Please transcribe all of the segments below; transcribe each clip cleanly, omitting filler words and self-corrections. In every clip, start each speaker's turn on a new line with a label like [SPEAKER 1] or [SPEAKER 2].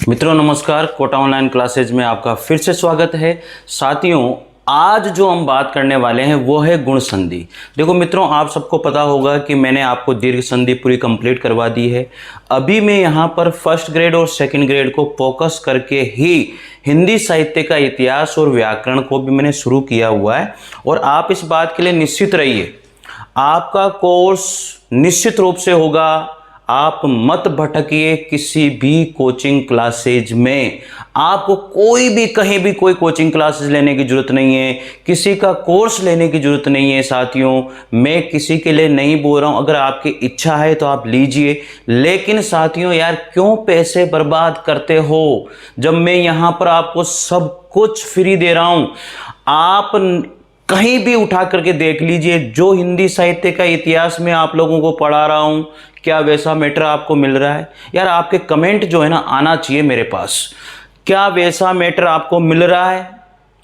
[SPEAKER 1] मित्रों नमस्कार, Kota online classes में आपका फिर से स्वागत है। साथियों, आज जो हम बात करने वाले हैं वो है गुण संधि। देखो मित्रों, आप सबको पता होगा कि मैंने आपको दीर्घ संधि पूरी कंप्लीट करवा दी है। अभी मैं यहाँ पर फर्स्ट ग्रेड और सेकंड ग्रेड को फोकस करके ही हिंदी साहित्य का इतिहास और व्याकरण को भी मैंने शुरू किया हुआ है। और आप इस बात के लिए निश्चित रहिए, आपका कोर्स निश्चित रूप से होगा। आप मत भटकिए किसी भी कोचिंग क्लासेज में। आपको कोई भी कहीं भी कोई कोचिंग क्लासेज लेने की जरूरत नहीं है, किसी का कोर्स लेने की जरूरत नहीं है। साथियों, मैं किसी के लिए नहीं बोल रहा हूं, अगर आपकी इच्छा है तो आप लीजिए। लेकिन साथियों यार, क्यों पैसे बर्बाद करते हो जब मैं यहां पर आपको सब कुछ फ्री दे रहा हूं। आप कहीं भी उठा करके देख लीजिए, जो हिंदी साहित्य का इतिहास में आप लोगों को पढ़ा रहा हूं, क्या वैसा मैटर आपको मिल रहा है? यार आपके कमेंट जो है ना आना चाहिए मेरे पास। क्या वैसा मैटर आपको मिल रहा है?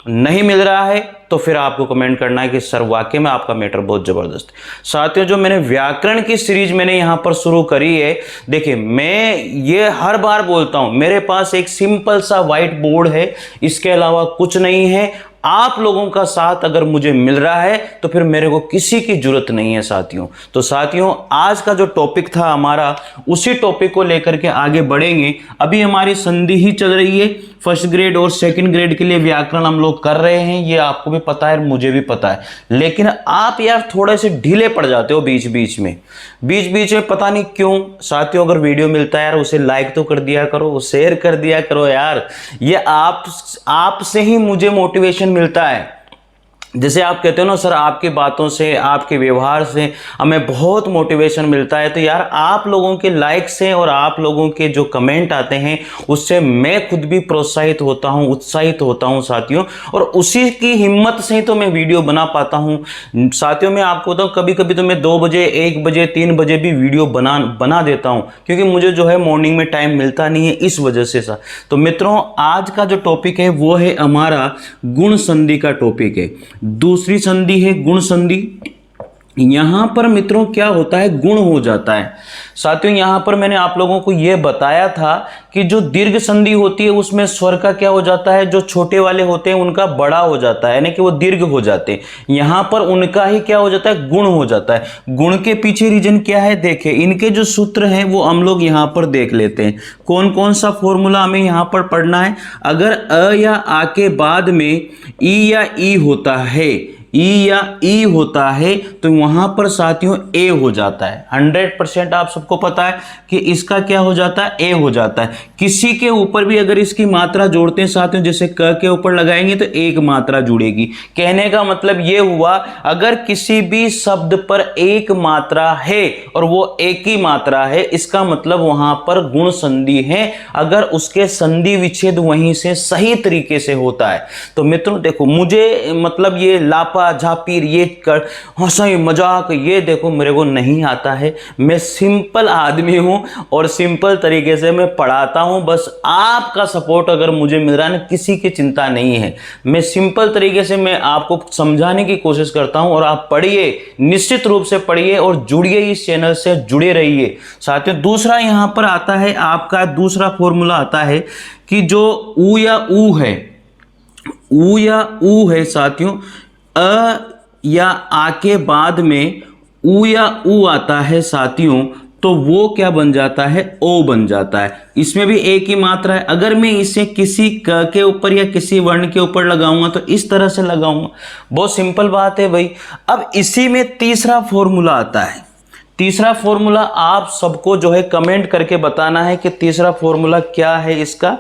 [SPEAKER 1] नहीं मिल रहा है तो फिर आपको कमेंट करना है कि सर वाकई में आपका मैटर बहुत जबरदस्त है। साथियों, जो मैंने व्याकरण की सीरीज मैंने यहां पर शुरू करी है, देखिए मैं ये हर बार बोलता हूं, मेरे पास एक सिंपल सा व्हाइट बोर्ड है, इसके अलावा कुछ नहीं है। आप लोगों का साथ अगर मुझे मिल रहा है तो फिर मेरे को किसी की जरूरत नहीं है साथियों। तो साथियों, आज का जो टॉपिक था हमारा, उसी टॉपिक को लेकर के आगे बढ़ेंगे। अभी हमारी संधि ही चल रही है। फर्स्ट ग्रेड और सेकंड ग्रेड के लिए व्याकरण हम लोग कर रहे हैं, ये आपको भी पता है, मुझे भी पता है। लेकिन आप यार थोड़े से ढीले पड़ जाते हो बीच बीच में, पता नहीं क्यों। साथियों, अगर वीडियो मिलता है यार उसे लाइक तो कर दिया करो, शेयर कर दिया करो यार। ये आपसे ही मुझे मोटिवेशन मिलता है। जैसे आप कहते हो ना सर, आपकी बातों से, आपके व्यवहार से हमें बहुत मोटिवेशन मिलता है। तो यार आप लोगों के लाइक से और आप लोगों के जो कमेंट आते हैं उससे मैं खुद भी प्रोत्साहित होता हूं, उत्साहित होता हूं साथियों। और उसी की हिम्मत से ही तो मैं वीडियो बना पाता हूं साथियों। मैं आपको बताऊं, कभी कभी तो मैं 2 बजे, 1 बजे, 3 बजे भी वीडियो बना देता हूं, क्योंकि मुझे जो है मॉर्निंग में टाइम मिलता नहीं है, इस वजह से सर। तो मित्रों, आज का जो टॉपिक है वो है हमारा गुण संधि का टॉपिक है। दूसरी संधि है गुण संधि। यहां पर मित्रों क्या होता है, गुण हो जाता है। साथियों, यहां पर मैंने आप लोगों को यह बताया था कि जो दीर्घ संधि होती है उसमें स्वर का क्या हो जाता है, जो छोटे वाले होते हैं उनका बड़ा हो जाता है, यानी कि वो दीर्घ हो जाते हैं। यहां पर उनका ही क्या हो जाता है, गुण हो जाता है। गुण के पीछे रीजन क्या है, देखें इनके जो सूत्र हैं वो हम लोग यहां पर देख लेते हैं। कौन कौन सा फॉर्मूला हमें यहां पर पढ़ना है। अगर अ या आ के बाद में ई या ई होता है, ई या ई होता है, तो वहां पर साथियों ए हो जाता है। 100% आप सबको पता है कि इसका क्या हो जाता है, ए हो जाता है। किसी के ऊपर भी अगर इसकी मात्रा जोड़ते हैं साथियों, जैसे क के ऊपर लगाएंगे तो एक मात्रा जुड़ेगी। कहने का मतलब ये हुआ, अगर किसी भी शब्द पर एक मात्रा है और वो एक ही मात्रा है, इसका मतलब वहां पर गुण संधि है, अगर उसके संधि विच्छेद वहीं से सही तरीके से होता है। तो मित्रों देखो, मुझे मतलब ये लापा झापीर, ये कर हंसी मजाक, ये देखो मेरे को नहीं आता है। मैं सिंपल आदमी हूं और सिंपल तरीके से मैं पढ़ाता हूं। बस आपका सपोर्ट अगर मुझे मिल रहा है ना, किसी की चिंता नहीं है। मैं सिंपल तरीके से मैं आपको समझाने की कोशिश करता हूं और आप पढ़िए, निश्चित रूप से पढ़िए और जुड़िए, इस चैनल से जुड़े रहिए साथियों। दूसरा यहां पर आता है, आपका दूसरा फॉर्मूला आता है कि जो ऊ या ऊ है, ऊ या ऊ है साथियों, अ या आ के बाद में ऊ या ऊ आता है साथियों, तो वो क्या बन जाता है, ओ बन जाता है। इसमें भी एक ही मात्रा है। अगर मैं इसे किसी क के ऊपर या किसी वर्ण के ऊपर लगाऊंगा तो इस तरह से लगाऊंगा। बहुत सिंपल बात है भाई। अब इसी में तीसरा फॉर्मूला आता है। तीसरा फॉर्मूला आप सबको जो है कमेंट करके बताना है कि तीसरा फॉर्मूला क्या है इसका।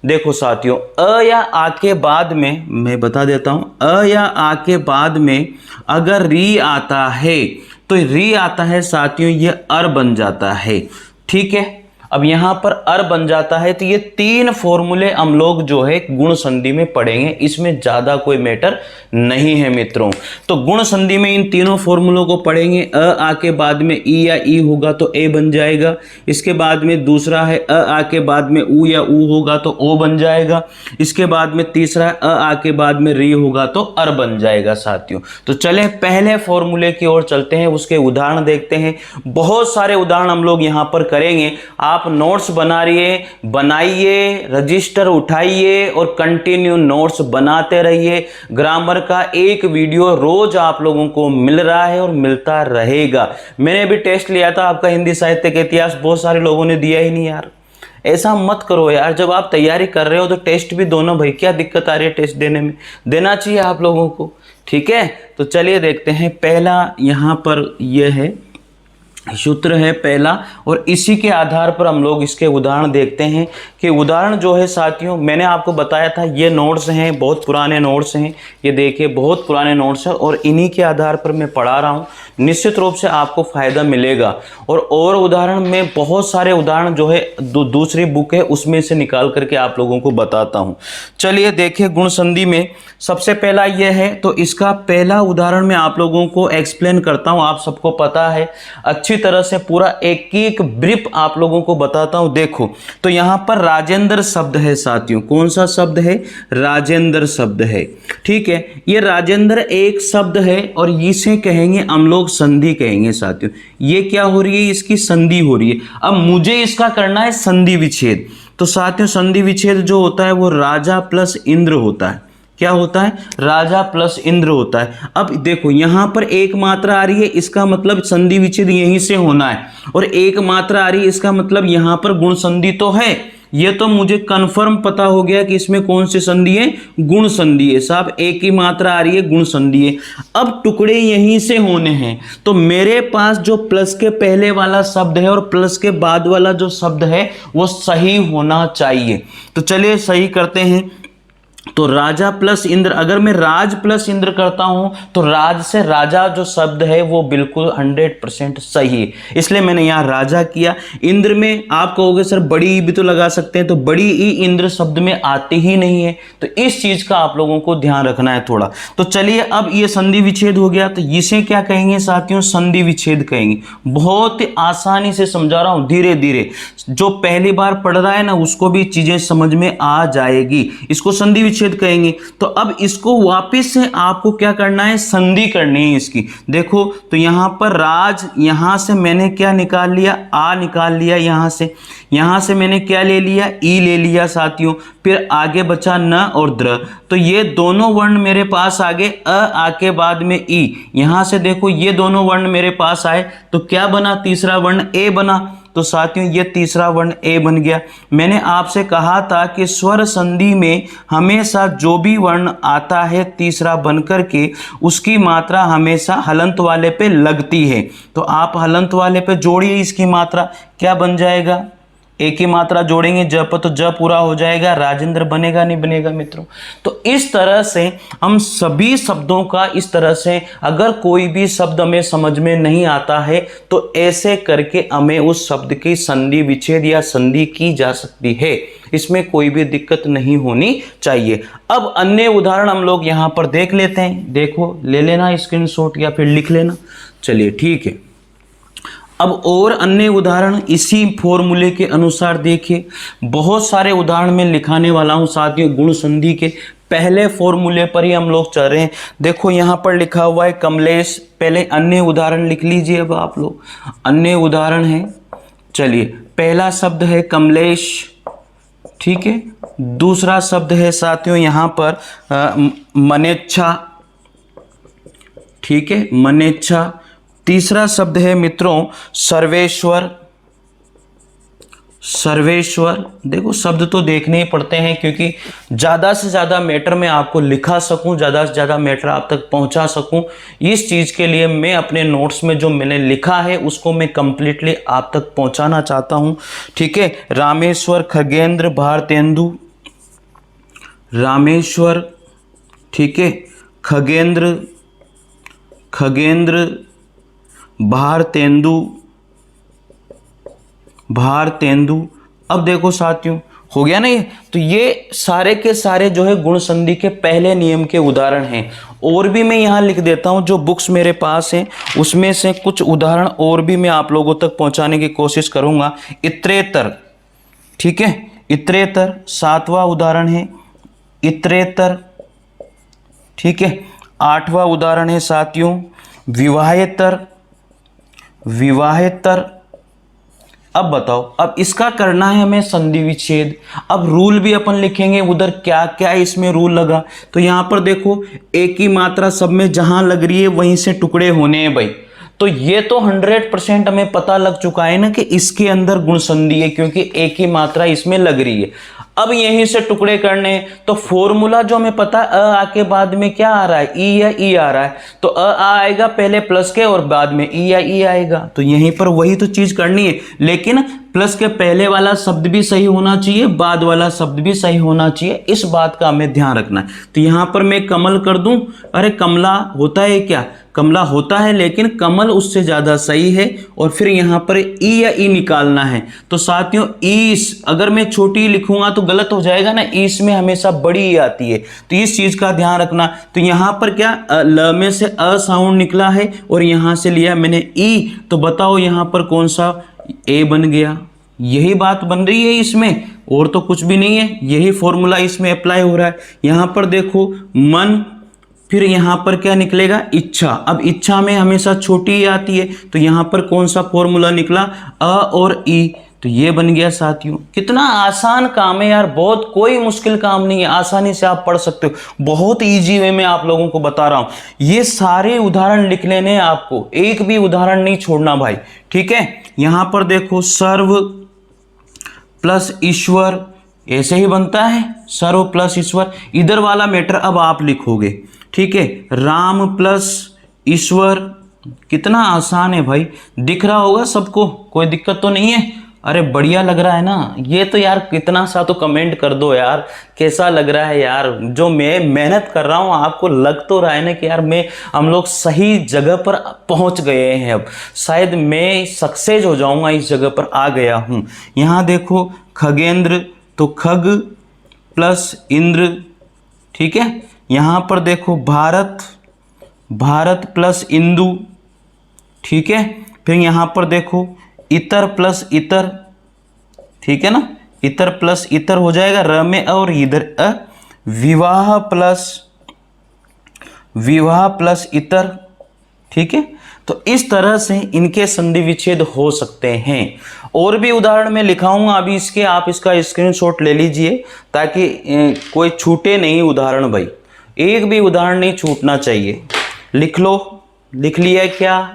[SPEAKER 1] देखो साथियों, अ या आ के बाद में, मैं बता देता हूं, अ या आ के बाद में अगर री आता है तो री आता है साथियों, ये अर बन जाता है। ठीक है, अब यहां पर अर बन जाता है। तो ये 3 फॉर्मूले हम लोग जो है गुण संधि में पढ़ेंगे, इसमें ज्यादा कोई मैटर नहीं है मित्रों। तो गुण संधि में इन तीनों फॉर्मूलों को पढ़ेंगे। अ आ के बाद में ई या ई होगा तो ए बन जाएगा। इसके बाद में दूसरा है अ आ के बाद में ऊ या ऊ होगा तो ओ बन जाएगा। इसके बाद में तीसरा है अ आ के बाद में री होगा तो अर बन जाएगा साथियों। तो चले पहले फॉर्मूले की ओर चलते हैं, उसके उदाहरण देखते हैं। बहुत सारे उदाहरण हम लोग यहां पर करेंगे। आप नोट्स बनाइए, रजिस्टर उठाइए और कंटिन्यू नोट्स बनाते रहिए। ग्रामर का एक वीडियो रोज आप लोगों को मिल रहा है और मिलता रहेगा। मैंने भी टेस्ट लिया था आपका हिंदी साहित्य का इतिहास, बहुत सारे लोगों ने दिया ही नहीं यार। ऐसा मत करो यार, जब आप तैयारी कर रहे हो तो टेस्ट भी दो ना भाई, क्या दिक्कत आ रही है टेस्ट देने में, देना चाहिए आप लोगों को। ठीक है, तो चलिए देखते हैं। पहला यहाँ पर यह है सूत्र है पहला, और इसी के आधार पर हम लोग इसके उदाहरण देखते हैं कि उदाहरण जो है साथियों, मैंने आपको बताया था ये नोट्स हैं, बहुत पुराने नोट्स हैं, ये देखिए बहुत पुराने नोट्स हैं और इन्हीं के आधार पर मैं पढ़ा रहा हूँ। निश्चित रूप से आपको फ़ायदा मिलेगा। और उदाहरण में बहुत सारे उदाहरण जो है दूसरी बुक है उसमें से निकाल करके आप लोगों को बताता हूँ। चलिए देखिए, गुण संधि में सबसे पहला ये है, तो इसका पहला उदाहरण मैं आप लोगों को एक्सप्लेन करता हूँ। आप सबको पता है अच्छी तरह से, पूरा एक एक ब्रीफ आप लोगों को बताता हूँ। देखो, तो यहाँ पर राजेंद्र शब्द है साथियों। कौन सा शब्द है? राजेंद्र शब्द है। ठीक है, ये राजेंद्र एक शब्द है और इसे कहेंगे हम लोग संधि कहेंगे साथियों। ये क्या हो रही है? इसकी संधि हो रही है। अब मुझे इसका करना है संधि विच्छेद। तो साथियों संधि विच्छेद जो होता है वो राजा प्लस इंद्र होता है। क्या होता है? राजा प्लस इंद्र होता है। अब देखो यहां पर एक मात्रा आ रही है, इसका मतलब संधि विच्छेद यहीं से होना है, और एक मात्रा आ रही है, इसका मतलब यहां पर गुण संधि तो है। ये तो मुझे कंफर्म पता हो गया कि इसमें कौन सी संधि है? गुण संधि है साहब। एक ही मात्रा आ रही है, गुण संधि है। अब टुकड़े यहीं से होने हैं, तो मेरे पास जो प्लस के पहले वाला शब्द है और प्लस के बाद वाला जो शब्द है वो सही होना चाहिए। तो चलिए सही करते हैं। तो राजा प्लस इंद्र, अगर मैं राज प्लस इंद्र करता हूं तो राज से राजा जो शब्द है वो बिल्कुल 100% सही है, इसलिए मैंने यहां राजा किया। इंद्र में आप कहोगे सर बड़ी ई भी तो लगा सकते हैं, तो बड़ी ई इंद्र शब्द में आती ही नहीं है, तो इस चीज का आप लोगों को ध्यान रखना है थोड़ा। तो चलिए अब ये संधि विच्छेद हो गया, तो इसे क्या कहेंगे साथियों? संधि विच्छेद कहेंगे। बहुत आसानी से समझा रहा हूं, धीरे धीरे। जो पहली बार पढ़ रहा है ना उसको भी चीजें समझ में आ जाएगी। इसको संधि विच्छेद कहेंगे। तो अब इसको वापस से आपको क्या करना है? संधि करनी है इसकी। देखो तो यहां पर राज, यहां से मैंने क्या निकाल लिया? आ निकाल लिया। यहां से मैंने क्या ले लिया? ई ले लिया साथियों। फिर आगे बचा न और द्र, तो ये दोनों वर्ण मेरे पास आ गए। अ आके बाद में ई। यहां से देखो ये दोनों वर्ण मेरे पास आए, तो क्या बना? तीसरा वर्ण ए बना। तो साथियों ये तीसरा वर्ण ए बन गया। मैंने आपसे कहा था कि स्वर संधि में हमेशा जो भी वर्ण आता है तीसरा बनकर के, उसकी मात्रा हमेशा हलंत वाले पे लगती है। तो आप हलंत वाले पे जोड़िए इसकी मात्रा, क्या बन जाएगा? एक ही मात्रा जोड़ेंगे ज पर, तो ज पूरा हो जाएगा, राजेंद्र बनेगा नहीं बनेगा मित्रों? तो इस तरह से हम सभी शब्दों का, इस तरह से अगर कोई भी शब्द हमें समझ में नहीं आता है तो ऐसे करके हमें उस शब्द की संधि विच्छेद या संधि की जा सकती है। इसमें कोई भी दिक्कत नहीं होनी चाहिए। अब अन्य उदाहरण हम लोग यहां पर देख लेते हैं। देखो ले लेना स्क्रीनशॉट या फिर लिख लेना। चलिए ठीक है, अब और अन्य उदाहरण इसी फॉर्मूले के अनुसार देखिए। बहुत सारे उदाहरण में लिखाने वाला हूं साथियों। गुण संधि के पहले फॉर्मूले पर ही हम लोग चल रहे हैं। देखो यहां पर लिखा हुआ है कमलेश। पहले अन्य उदाहरण लिख लीजिए। अब आप लोग अन्य उदाहरण है। चलिए पहला शब्द है कमलेश, ठीक है। दूसरा शब्द है साथियों यहां पर मनेच्छा, ठीक है, मनेच्छा। तीसरा शब्द है मित्रों सर्वेश्वर। सर्वेश्वर, देखो शब्द तो देखने ही पड़ते हैं क्योंकि ज़्यादा से ज़्यादा मैटर मैं आपको लिखा सकूं, ज़्यादा से ज़्यादा मैटर आप तक पहुंचा सकूं, इस चीज़ के लिए मैं अपने नोट्स में जो मैंने लिखा है उसको मैं कंप्लीटली आप तक पहुंचाना चाहता हूं, ठीक है। रामेश्वर, खगेंद्र, भारतेंदु, रामेश्वर, ठीक है, खगेंद्र, भारतेंदु, भारतेंदु। अब देखो साथियों हो गया ना ये। तो ये सारे के सारे जो है गुण संधि के पहले नियम के उदाहरण हैं। और भी मैं यहाँ लिख देता हूँ, जो बुक्स मेरे पास हैं उसमें से कुछ उदाहरण और भी मैं आप लोगों तक पहुँचाने की कोशिश करूँगा। इतरेतर, ठीक है, इतरेतर 7वां उदाहरण है इतरेतर, ठीक है। 8वां उदाहरण है साथियों विवाहेतर, विवाहेतर, अब बताओ, अब इसका करना है हमें संधि विच्छेद। अब रूल भी अपन लिखेंगे उधर, क्या क्या इसमें रूल लगा। तो यहाँ पर देखो, एक ही मात्रा सब में जहां लग रही है वहीं से टुकड़े होने हैं भाई। तो ये तो 100% हमें पता लग चुका है ना कि इसके अंदर गुण संधि है, क्योंकि एक ही मात्रा इसमें लग रही है। अब यहीं से टुकड़े करने, तो फॉर्मूला जो हमें पता है, अ आके बाद में क्या आ रहा है, ई या ई आ रहा है। तो अ आएगा पहले प्लस के और बाद में ई या ई आएगा। तो यहीं पर वही तो चीज करनी है, लेकिन प्लस के पहले वाला शब्द भी सही होना चाहिए, बाद वाला शब्द भी सही होना चाहिए, इस बात का हमें ध्यान रखना है। तो यहां पर मैं कमल कर दूं, अरे कमला होता है क्या, कमला होता है, लेकिन कमल उससे ज्यादा सही है। और फिर यहां पर ई या ई निकालना है। तो साथियों, ईस अगर मैं छोटी लिखूंगा तो गलत हो जाएगा ना, ईस में हमेशा बड़ी ई आती है, तो इस चीज का ध्यान रखना। तो यहां पर क्या, ल में से अ साउंड निकला है और यहां से लिया मैंने ई, तो बताओ यहां पर कौन सा ए बन गया। यही बात बन रही है इसमें, और तो कुछ भी नहीं है, यही फॉर्मूला इसमें अप्लाई हो रहा है। यहां पर देखो मन, फिर यहां पर क्या निकलेगा, इच्छा। अब इच्छा में हमेशा छोटी ई आती है, तो यहां पर कौन सा फॉर्मूला निकला, अ और ई। तो ये बन गया साथियों। कितना आसान काम है यार, बहुत कोई मुश्किल काम नहीं है, आसानी से आप पढ़ सकते हो, बहुत इजी वे में आप लोगों को बता रहा हूं। ये सारे उदाहरण लिख लेने हैं आपको, एक भी उदाहरण नहीं छोड़ना भाई, ठीक है। यहां पर देखो, सर्व प्लस ईश्वर, ऐसे ही बनता है, सर्व प्लस ईश्वर। इधर वाला मैटर अब आप लिखोगे, ठीक है। राम प्लस ईश्वर, कितना आसान है भाई, दिख रहा होगा सबको, कोई दिक्कत तो नहीं है। अरे बढ़िया लग रहा है ना ये तो यार, कितना सा तो कमेंट कर दो यार, कैसा लग रहा है यार। जो मैं मेहनत कर रहा हूँ, आपको लग तो रहा है ना कि यार हम लोग सही जगह पर पहुंच गए हैं। अब शायद मैं सक्सेस हो जाऊंगा, इस जगह पर आ गया हूँ। यहाँ देखो, खगेंद्र, तो खग प्लस इंद्र, ठीक है। यहां पर देखो, भारत, भारत प्लस इंदु, ठीक है। फिर यहां पर देखो, इतर प्लस इतर, ठीक है ना, इतर प्लस इतर हो जाएगा, र में और इधर अ। विवाह प्लस इतर, ठीक है। तो इस तरह से इनके संधि विच्छेद हो सकते हैं। और भी उदाहरण मैं लिखाऊंगा अभी इसके, आप इसका स्क्रीनशॉट ले लीजिए, ताकि कोई छूटे नहीं उदाहरण भाई, एक भी उदाहरण नहीं छूटना चाहिए। लिख लो, लिख लिया क्या,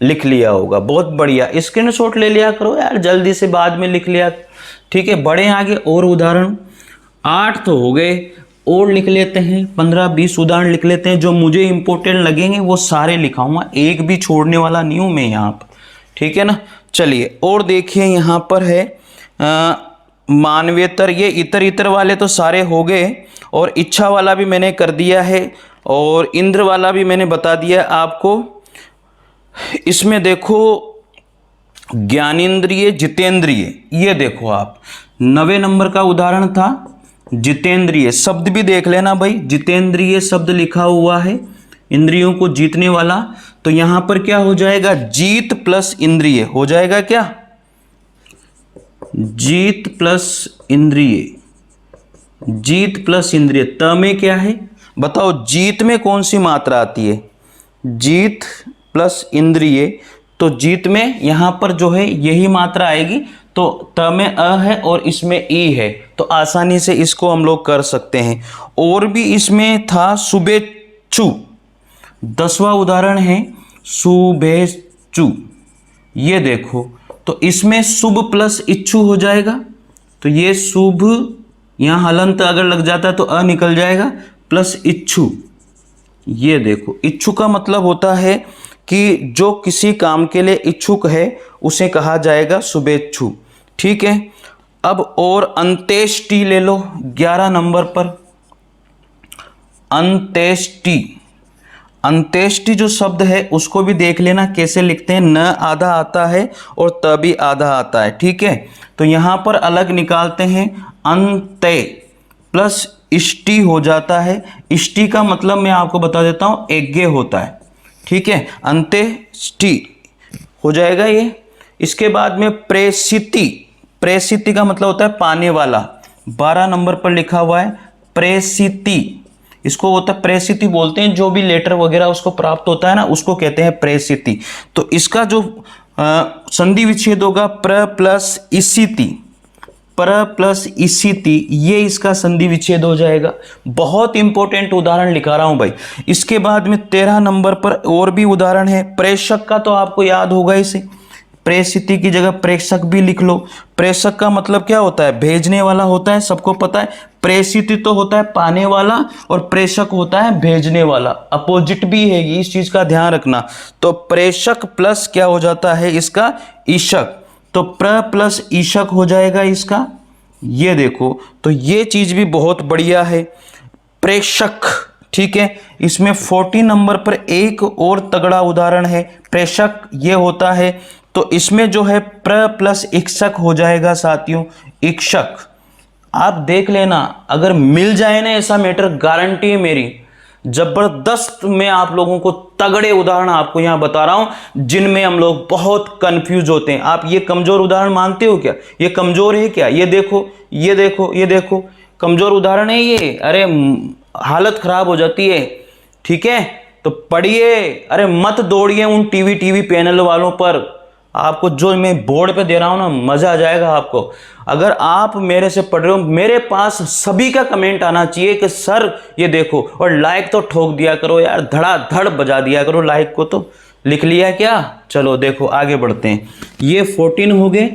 [SPEAKER 1] लिख लिया होगा, बहुत बढ़िया, स्क्रीनशॉट ले लिया करो यार, जल्दी से बाद में लिख लिया, ठीक है। बढ़े आगे, और उदाहरण 8 तो हो गए, और लिख लेते हैं 15-20 उदाहरण लिख लेते हैं, जो मुझे इंपॉर्टेंट लगेंगे वो सारे लिखाऊंगा, एक भी छोड़ने वाला नहीं हूं मैं यहाँ पर, ठीक है ना। चलिए, और देखिए यहाँ पर है मानवेतर, ये इतर इतर वाले तो सारे हो गए, और इच्छा वाला भी मैंने कर दिया है, और इंद्र वाला भी मैंने बता दिया आपको। इसमें देखो, ज्ञानेंद्रिय जितेंद्रिय, ये देखो आप 90 नंबर का उदाहरण था। जितेंद्रिय शब्द भी देख लेना भाई, जितेंद्रिय शब्द लिखा हुआ है, इंद्रियों को जीतने वाला। तो यहां पर क्या हो जाएगा, जीत प्लस इंद्रिय हो जाएगा, क्या, जीत प्लस इंद्रिय, जीत प्लस इंद्रिय। त में क्या है बताओ, जीत में कौन सी मात्रा आती है, जीत प्लस इंद्रिय। तो जीत में यहां पर जो है यही मात्रा आएगी, तो त में अ है और इसमें ई है, तो आसानी से इसको हम लोग कर सकते हैं। और भी इसमें था शुभेच्छु, 10वां उदाहरण है शुभेच्छु, ये देखो, तो इसमें शुभ प्लस इच्छु हो जाएगा, तो ये शुभ, यहां हलंत अगर लग जाता है तो अ निकल जाएगा, प्लस इच्छु। ये देखो, इच्छु का मतलब होता है कि जो किसी काम के लिए इच्छुक है उसे कहा जाएगा शुभेच्छु, ठीक है। अब और अंत्येष्टि ले लो 11 नंबर पर, अंत्येष्टि। अंत्येष्टि जो शब्द है उसको भी देख लेना कैसे लिखते हैं, न आधा आता है और त भी आधा आता है, ठीक है। तो यहां पर अलग निकालते हैं, अंत्य प्लस इष्टि हो जाता है। इष्टि का मतलब मैं आपको बता देता हूं, यज्ञ होता है, ठीक है, अंत्येष्टि हो जाएगा ये। इसके बाद में प्रेषिति, प्रेषिति का मतलब होता है पाने वाला, 12 नंबर पर लिखा हुआ है प्रेषिति, इसको होता है प्रेषिति बोलते हैं, जो भी लेटर वगैरह उसको प्राप्त होता है ना, उसको कहते हैं प्रेषिति। तो इसका जो संधि विच्छेद होगा प्र प्लस इसिति, प्र प्लस इसिति, ये इसका संधि विच्छेद हो जाएगा। बहुत इंपॉर्टेंट उदाहरण लिखा रहा हूं भाई। इसके बाद में 13 नंबर पर और भी उदाहरण है। प्रेषक का तो आपको याद होगा इसे, प्रेषिति की जगह प्रेषक भी लिख लो। प्रेषक का मतलब क्या होता है? भेजने वाला होता है, सबको पता है। प्रेषिति तो होता है पाने वाला और प्रेषक होता है भेजने वाला, अपोजिट भी है, इस चीज का ध्यान रखना। तो प्रेषक प्लस क्या हो जाता है इसका? ईशक। तो प्र प्लस ईशक हो जाएगा इसका, ये देखो। तो ये चीज भी बहुत बढ़िया है। प्रेषक, ठीक है। इसमें 40 नंबर पर एक और तगड़ा उदाहरण है। प्रेषक ये होता है, तो इसमें जो है प्र प्लस इक्षक हो जाएगा साथियों, इक्षक। आप देख लेना, अगर मिल जाए ना ऐसा मैटर, गारंटी है मेरी, जबरदस्त। मैं आप लोगों को तगड़े उदाहरण आपको यहां बता रहा हूं जिनमें हम लोग बहुत कंफ्यूज होते हैं। आप ये कमजोर उदाहरण मानते हो क्या? ये कमजोर है क्या? ये देखो, ये देखो, ये देखो, कमजोर उदाहरण है ये। अरे हालत खराब हो जाती है, ठीक है। तो पढ़िए, अरे मत दौड़िए उन टीवी पैनल वालों पर। आपको जो मैं बोर्ड पे दे रहा हूं ना, मजा आ जाएगा आपको। अगर आप मेरे से पढ़ रहे हो, मेरे पास सभी का कमेंट आना चाहिए कि सर ये देखो, और लाइक तो ठोक दिया करो यार, धड़ाधड़ बजा दिया करो लाइक को। तो लिख लिया क्या? चलो देखो आगे बढ़ते हैं। ये 14 हो गए।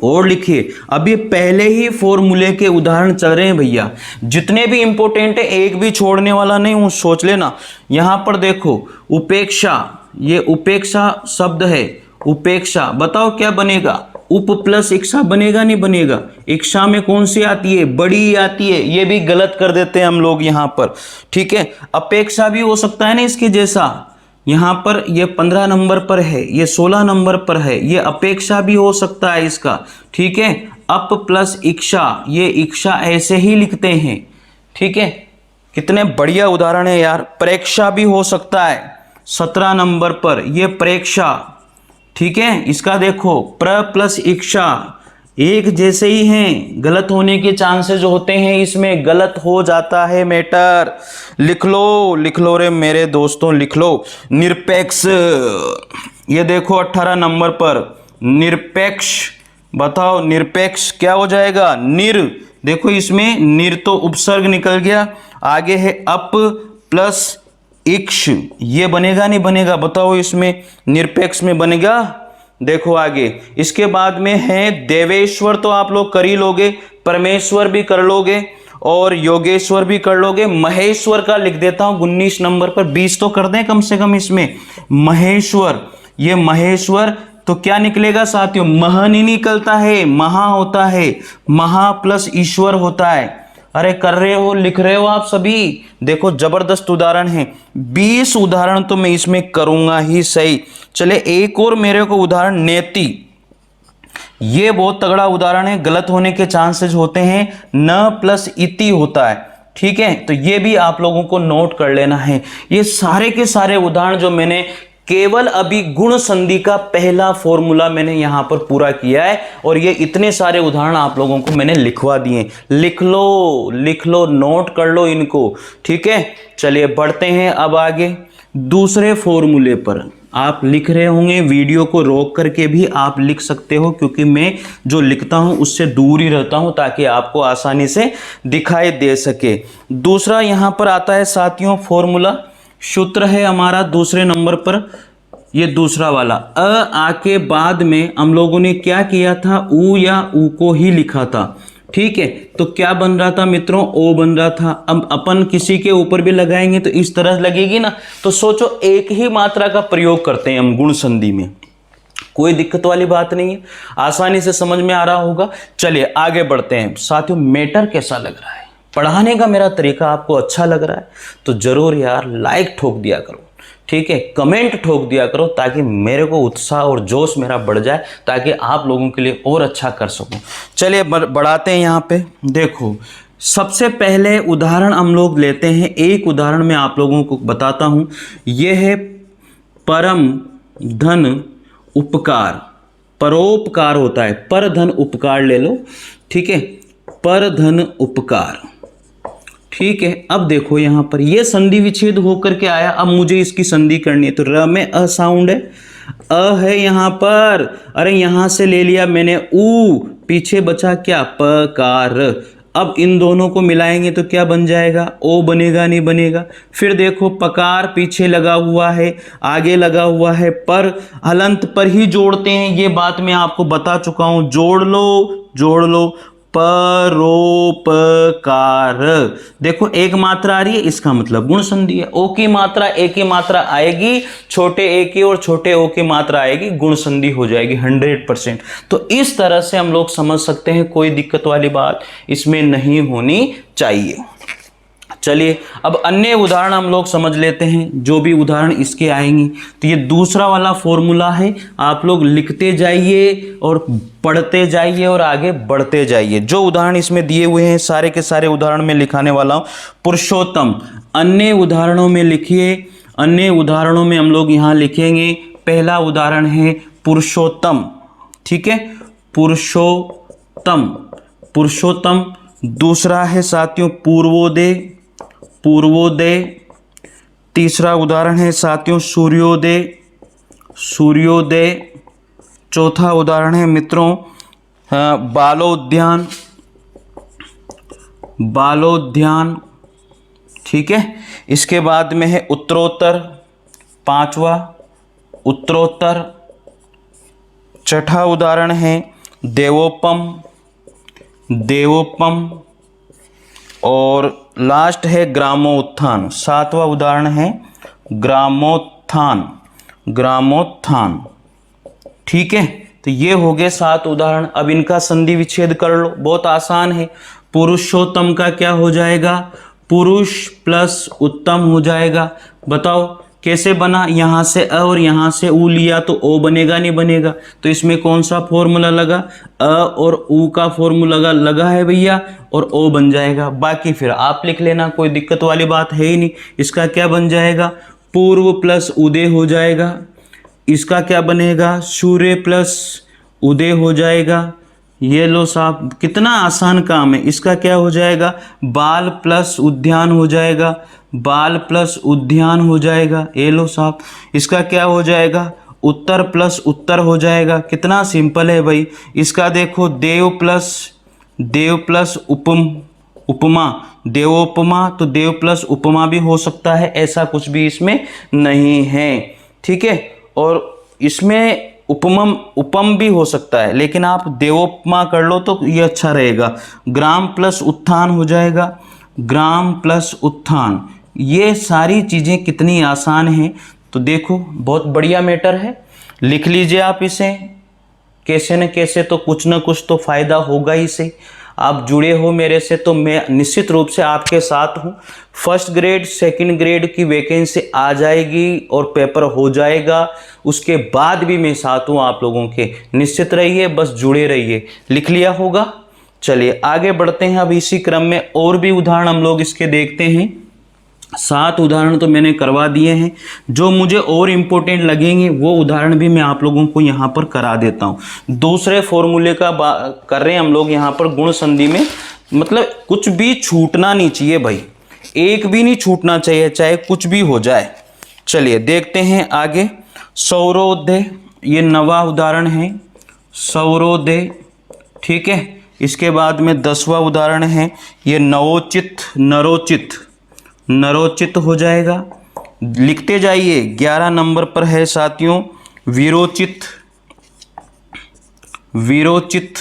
[SPEAKER 1] और लिखिए, अब ये पहले ही फॉर्मूले के उदाहरण चल रहे हैं भैया, जितने भी इंपॉर्टेंट है एक भी छोड़ने वाला नहीं हूं, सोच लेना। यहां पर देखो उपेक्षा, ये उपेक्षा शब्द है। उपेक्षा, बताओ क्या बनेगा? उप प्लस इक्षा बनेगा नहीं बनेगा? इक्षा में कौन सी आती है? बड़ी आती है। ये भी गलत कर देते हैं हम लोग यहां पर, ठीक है। अपेक्षा भी हो सकता है ना इसके जैसा। यहां पर ये 15 नंबर पर है, ये 16 नंबर पर है, ये अपेक्षा भी हो सकता है इसका, ठीक है। अप प्लस इक्षा, ये इक्षा ऐसे ही लिखते हैं, ठीक है। कितने बढ़िया उदाहरण है यार। प्रेक्षा भी हो सकता है 17 नंबर पर, ये प्रेक्षा, ठीक है। इसका देखो प्र प्लस इक्षा एक जैसे ही हैं, गलत होने के चांसेस होते हैं, इसमें गलत हो जाता है मैटर। लिख लो रे मेरे दोस्तों, लिख लो। निरपेक्ष, ये देखो 18 नंबर पर निरपेक्ष, बताओ निरपेक्ष क्या हो जाएगा? निर, देखो इसमें निर तो उपसर्ग निकल गया, आगे है अप प्लस इक्ष, ये बनेगा नहीं बनेगा? बताओ इसमें निरपेक्ष में बनेगा। देखो आगे, इसके बाद में है देवेश्वर, तो आप लोग कर ही लोगे, परमेश्वर भी कर लोगे और योगेश्वर भी कर लोगे। महेश्वर का लिख देता हूं 19 नंबर पर, 20 तो कर दें कम से कम इसमें। महेश्वर, ये महेश्वर तो क्या निकलेगा साथियों? मह नहीं निकलता है, महा होता है, महा प्लस ईश्वर होता है। अरे कर रहे हो, लिख रहे हो आप सभी? देखो जबरदस्त उदाहरण है, 20 उदाहरण तो मैं इसमें करूंगा ही सही। चले एक और मेरे को उदाहरण, नेति, ये बहुत तगड़ा उदाहरण है, गलत होने के चांसेस होते हैं, न प्लस इति होता है, ठीक है। तो ये भी आप लोगों को नोट कर लेना है। ये सारे के सारे उदाहरण जो मैंने केवल अभी गुण संधि का पहला फॉर्मूला मैंने यहां पर पूरा किया है, और ये इतने सारे उदाहरण आप लोगों को मैंने लिखवा दिए। लिख लो, नोट कर लो इनको, ठीक है। चलिए बढ़ते हैं अब आगे दूसरे फॉर्मूले पर। आप लिख रहे होंगे, वीडियो को रोक करके भी आप लिख सकते हो, क्योंकि मैं जो लिखता हूं उससे दूर ही रहता हूं ताकि आपको आसानी से दिखाई दे सके। दूसरा यहां पर आता है साथियों फॉर्मूला, सूत्र है हमारा दूसरे नंबर पर, ये दूसरा वाला। अ आके बाद में हम लोगों ने क्या किया था? ऊ या ऊ को ही लिखा था, ठीक है। तो क्या बन रहा था मित्रों? ओ बन रहा था। अब अपन किसी के ऊपर भी लगाएंगे तो इस तरह लगेगी ना। तो सोचो एक ही मात्रा का प्रयोग करते हैं हम गुण संधि में, कोई दिक्कत वाली बात नहीं है, आसानी से समझ में आ रहा होगा। चलिए आगे बढ़ते हैं साथियों। मैटर कैसा लग रहा है? पढ़ाने का मेरा तरीका आपको अच्छा लग रहा है तो जरूर यार लाइक ठोक दिया करो, ठीक है। कमेंट ठोक दिया करो ताकि मेरे को उत्साह और जोश मेरा बढ़ जाए, ताकि आप लोगों के लिए और अच्छा कर सकूं। चलिए बढ़ाते हैं यहाँ पे। देखो सबसे पहले उदाहरण हम लोग लेते हैं, एक उदाहरण मैं आप लोगों को बताता हूं। यह है परम धन उपकार, परोपकार होता है, पर धन उपकार ले लो, ठीक है। पर धन उपकार, ठीक है। अब देखो यहां पर ये संधि विच्छेद होकर के आया, अब मुझे इसकी संधि करनी है। तो र में अ साउंड है, अ है यहाँ पर, अरे यहाँ से ले लिया मैंने ऊ, पीछे बचा क्या, पकार। अब इन दोनों को मिलाएंगे तो क्या बन जाएगा, ओ बनेगा, नहीं बनेगा। फिर देखो पकार पीछे लगा हुआ है, आगे लगा हुआ है पर, हलंत पर ही जोड़ते हैं, ये बात मैं आपको बता चुका हूं। जोड़ लो, जोड़ लो, परोपकार। देखो एक मात्रा आ रही है, इसका मतलब गुण संधि है। ओ की मात्रा ए की मात्रा आएगी, छोटे ए की और छोटे ओ की मात्रा आएगी, गुण संधि हो जाएगी 100%। तो इस तरह से हम लोग समझ सकते हैं, कोई दिक्कत वाली बात इसमें नहीं होनी चाहिए। चलिए अब अन्य उदाहरण हम लोग समझ लेते हैं, जो भी उदाहरण इसके आएंगे। तो ये दूसरा वाला फॉर्मूला है, आप लोग लिखते जाइए और पढ़ते जाइए और आगे बढ़ते जाइए। जो उदाहरण इसमें दिए हुए हैं सारे के सारे उदाहरण में लिखाने वाला हूं। पुरुषोत्तम, अन्य उदाहरणों में लिखिए, अन्य उदाहरणों में हम लोग यहां लिखेंगे। पहला उदाहरण है पुरुषोत्तम, ठीक है, पुरुषोत्तम, पुरुषोत्तम। दूसरा है साथियों पूर्वोदय, पूर्वोदय। तीसरा उदाहरण है साथियों सूर्योदय, सूर्योदय। चौथा उदाहरण है मित्रों बालोद्यान, बालोद्यान, ठीक है। इसके बाद में है उत्तरोत्तर, पांचवा उत्तरोत्तर। छठा उदाहरण है देवोपम, देवोपम। और लास्ट है ग्रामोत्थान, सातवां उदाहरण है ग्रामोत्थान, ग्रामोत्थान, ठीक है। तो ये हो गए 7 उदाहरण। अब इनका संधि विच्छेद कर लो, बहुत आसान है। पुरुषोत्तम का क्या हो जाएगा, पुरुष प्लस उत्तम हो जाएगा। बताओ कैसे बना, यहां से अ और यहां से ऊ लिया तो ओ बनेगा, नहीं बनेगा। तो इसमें कौन सा फॉर्मूला लगा, अ और ऊ का फॉर्मूला लगा है भैया, और ओ बन जाएगा। बाकी फिर आप लिख लेना, कोई दिक्कत वाली बात है ही नहीं। इसका क्या बन जाएगा, पूर्व प्लस उदय हो जाएगा। इसका क्या बनेगा, सूर्य प्लस उदय हो जाएगा। ये लो साहब, कितना आसान काम है। इसका क्या हो जाएगा, बाल प्लस उद्यान हो जाएगा, बाल प्लस उद्यान हो जाएगा। ये लो साहब, इसका क्या हो जाएगा, उत्तर प्लस उत्तर हो जाएगा। कितना सिंपल है भाई। इसका देखो देव प्लस उपमा, देवोपमा, तो देव प्लस उपमा भी हो सकता है, ऐसा कुछ भी इसमें नहीं है, ठीक है। और इसमें उपम भी हो सकता है, लेकिन आप देवोपमा कर लो तो ये अच्छा रहेगा। ग्राम प्लस उत्थान हो जाएगा, ग्राम प्लस उत्थान। ये सारी चीज़ें कितनी आसान हैं। तो देखो बहुत बढ़िया मैटर है, लिख लीजिए आप इसे। कैसे न कैसे तो कुछ न कुछ तो फ़ायदा होगा ही से। आप जुड़े हो मेरे से तो मैं निश्चित रूप से आपके साथ हूँ। फर्स्ट ग्रेड सेकंड ग्रेड की वैकेंसी आ जाएगी और पेपर हो जाएगा, उसके बाद भी मैं साथ हूँ आप लोगों के। निश्चित रहिए, बस जुड़े रहिए। लिख लिया होगा। चलिए आगे बढ़ते हैं। अब इसी क्रम में और भी उदाहरण हम लोग इसके देखते हैं। 7 उदाहरण तो मैंने करवा दिए हैं, जो मुझे और इम्पोर्टेंट लगेंगे वो उदाहरण भी मैं आप लोगों को यहाँ पर करा देता हूँ। दूसरे फॉर्मूले का कर रहे हैं हम लोग यहाँ पर गुण संधि में। मतलब कुछ भी छूटना नहीं चाहिए भाई, एक भी नहीं छूटना चाहिए, चाहे कुछ भी हो जाए। चलिए देखते हैं आगे। सौरोदय, ये 9वां उदाहरण है, सौरोदय, ठीक है। इसके बाद में 10वां उदाहरण है, ये नवोचित, नरोचित, नरोचित हो जाएगा। लिखते जाइए। 11 नंबर पर है साथियों विरोचित, विरोचित,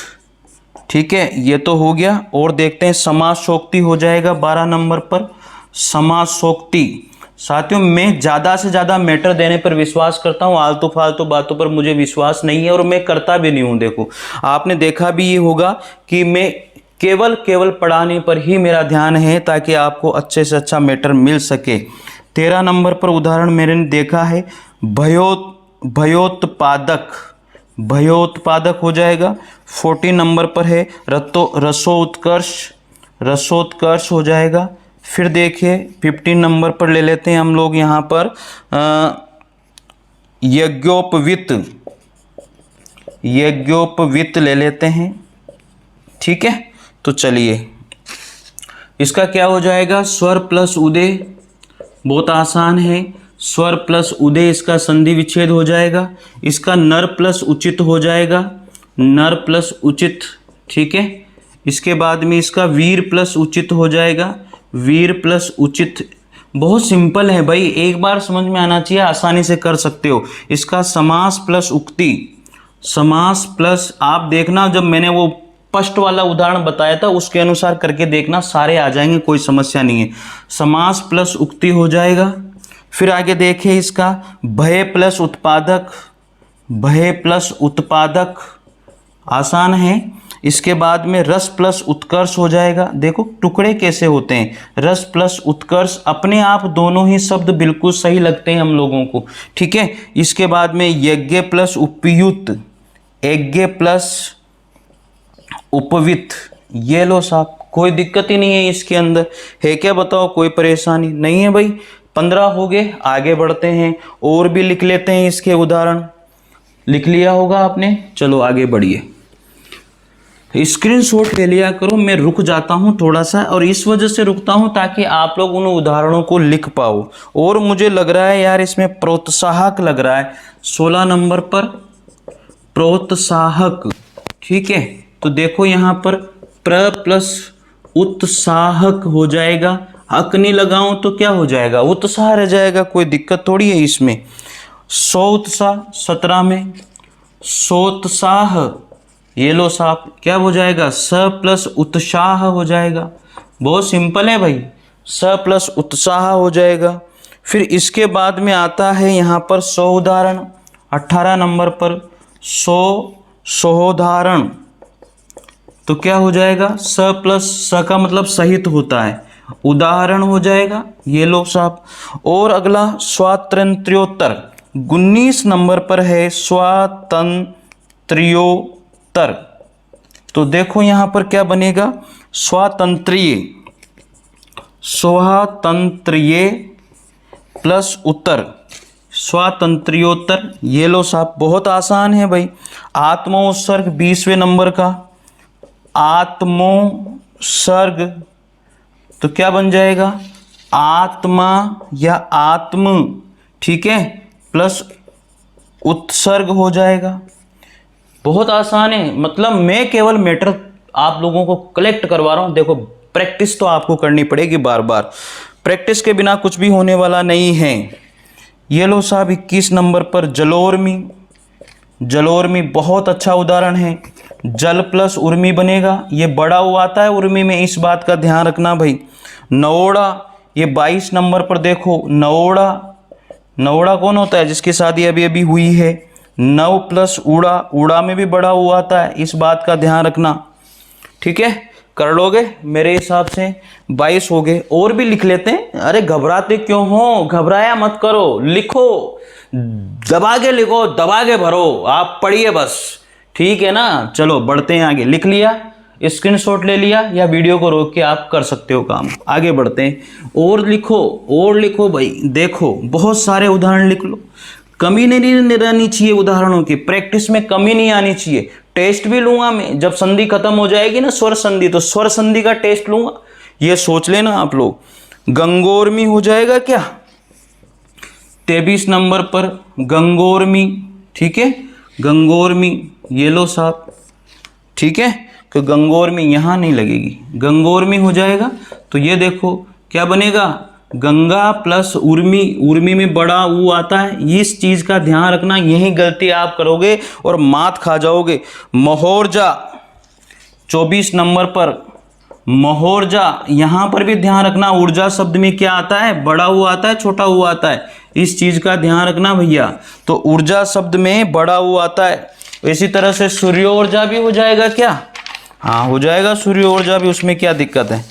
[SPEAKER 1] ठीक है, ये तो हो गया। और देखते हैं समासोक्ति हो जाएगा 12 नंबर पर, समासोक्ति। साथियों मैं ज़्यादा से ज़्यादा मैटर देने पर विश्वास करता हूँ, आलतू फालतू बातों पर मुझे विश्वास नहीं है और मैं करता भी नहीं हूँ। देखो आपने देखा भी ये होगा कि मैं केवल पढ़ाने पर ही मेरा ध्यान है, ताकि आपको अच्छे से अच्छा मैटर मिल सके। 13 नंबर पर उदाहरण मैंने देखा है भयोत्पादक, भयोत्पादक हो जाएगा। 14 नंबर पर है रसोत्कर्ष, रसोत्कर्ष हो जाएगा। फिर देखिए 15 नंबर पर ले लेते हैं हम लोग यहाँ पर यज्ञोपवीत, यज्ञोपवीत ले लेते हैं, ठीक है। तो चलिए इसका क्या हो जाएगा, स्वर प्लस उदय, बहुत आसान है। स्वर प्लस उदय इसका संधि विच्छेद हो जाएगा। इसका नर प्लस उचित हो जाएगा, नर प्लस उचित, ठीक है। इसके बाद में इसका वीर प्लस उचित हो जाएगा, वीर प्लस उचित। बहुत सिंपल है भाई, एक बार समझ में आना चाहिए, आसानी से कर सकते हो। इसका समास प्लस उक्ति, समास प्लस, आप देखना जब मैंने वो फर्स्ट वाला उदाहरण बताया था उसके अनुसार करके देखना, सारे आ जाएंगे, कोई समस्या नहीं है। समास प्लस उक्ति हो जाएगा। फिर आगे देखिए इसका भय प्लस उत्पादक, भय प्लस उत्पादक, आसान है। इसके बाद में रस प्लस उत्कर्ष हो जाएगा। देखो टुकड़े कैसे होते हैं, रस प्लस उत्कर्ष, अपने आप दोनों ही शब्द बिल्कुल सही लगते हैं हम लोगों को, ठीक है। इसके बाद में यज्ञ प्लस उपयुक्त, यज्ञ प्लस उपवित, ये लो साहब, कोई दिक्कत ही नहीं है इसके अंदर, है क्या बताओ, कोई परेशानी नहीं है भाई। 15 हो गए, आगे बढ़ते हैं, और भी लिख लेते हैं इसके उदाहरण। लिख लिया होगा आपने, चलो आगे बढ़िए। स्क्रीनशॉट ले लिया करो, मैं रुक जाता हूं थोड़ा सा, और इस वजह से रुकता हूं ताकि आप लोग उन उदाहरणों को लिख पाओ। और मुझे लग रहा है यार इसमें प्रोत्साहक लग रहा है, 16 नंबर पर प्रोत्साहक, ठीक है। तो देखो यहाँ पर प्र प्लस उत्साहक हो जाएगा, हक नहीं लगाऊं तो क्या हो जाएगा, उत्साह रह जाएगा, कोई दिक्कत थोड़ी है इसमें। सौत्साह 17 में, सौत्साह, ये लो साहब, क्या हो जाएगा, स प्लस उत्साह हो जाएगा। बहुत सिंपल है भाई, स प्लस उत्साह हो जाएगा। फिर इसके बाद में आता है यहाँ पर 100 उदाहरण, 18 नंबर पर 100 सहोदाहरण, तो क्या हो जाएगा, स प्लस स का मतलब सहित होता है, उदाहरण हो जाएगा, ये लो साहब। और अगला स्वातंत्र्योत्तर, 19 नंबर पर है स्वातंत्र्योत्तर, तो देखो यहाँ पर क्या बनेगा, स्वातंत्र्य, स्वातंत्र्य प्लस उत्तर, स्वातंत्र्योत्तर, ये लो साहब, बहुत आसान है भाई। आत्मोत्सर्ग 20वें नंबर का, आत्मोत्सर्ग, तो क्या बन जाएगा, आत्मा या आत्म, ठीक है, प्लस उत्सर्ग हो जाएगा। बहुत आसान है, मतलब मैं केवल मैटर आप लोगों को कलेक्ट करवा रहा हूं। देखो प्रैक्टिस तो आपको करनी पड़ेगी बार बार, प्रैक्टिस के बिना कुछ भी होने वाला नहीं है। ये लो साहब 21 नंबर पर जलोर्मी, जलोर्मी बहुत अच्छा उदाहरण है, जल प्लस उर्मी बनेगा, ये बड़ा हुआ आता है उर्मी में, इस बात का ध्यान रखना भाई। नवोड़ा, ये 22 नंबर पर देखो, नवोड़ा, नवोड़ा कौन होता है, जिसकी शादी अभी अभी हुई है। नव प्लस उड़ा, उड़ा में भी बड़ा हुआ आता है, इस बात का ध्यान रखना, ठीक है। कर लोगे मेरे हिसाब से, 22 हो गए। और भी लिख लेते हैं, अरे घबराते क्यों हो, घबराया मत करो, लिखो, दबा के लिखो, दबा के भरो, आप पढ़िए बस, ठीक है ना। चलो बढ़ते हैं आगे, लिख लिया, स्क्रीनशॉट ले लिया, या वीडियो को रोक के आप कर सकते हो काम, आगे बढ़ते हैं। और लिखो, और लिखो भाई, देखो बहुत सारे उदाहरण लिख लो, कमी नहीं रहनी चाहिए उदाहरणों की, प्रैक्टिस में कमी नहीं आनी चाहिए। टेस्ट भी लूंगा मैं, जब संधि खत्म हो जाएगी ना स्वर संधि, तो स्वर संधि का टेस्ट लूंगा, ये सोच लेना आप लोग। गंगोर्मी हो जाएगा क्या, 23 नंबर पर गंगोर्मी, ठीक है, गंगोर्मी, ये लो साहब, ठीक है, कि गंगोर्मी यहाँ नहीं लगेगी, गंगोर्मी हो जाएगा। तो ये देखो क्या बनेगा, गंगा प्लस उर्मी, उर्मी में बड़ा ऊ आता है, इस चीज का ध्यान रखना, यही गलती आप करोगे और मात खा जाओगे। महोर्जा 24 नंबर पर, महोर्जा, यहां पर भी ध्यान रखना, ऊर्जा शब्द में क्या आता है, बड़ा ऊ आता है, छोटा ऊ आता है, इस चीज का ध्यान रखना भैया। तो ऊर्जा शब्द में बड़ा ऊ आता है। इसी तरह से सूर्योर्जा भी हो जाएगा क्या, हाँ हो जाएगा सूर्योर्जा भी, उसमें क्या दिक्कत है,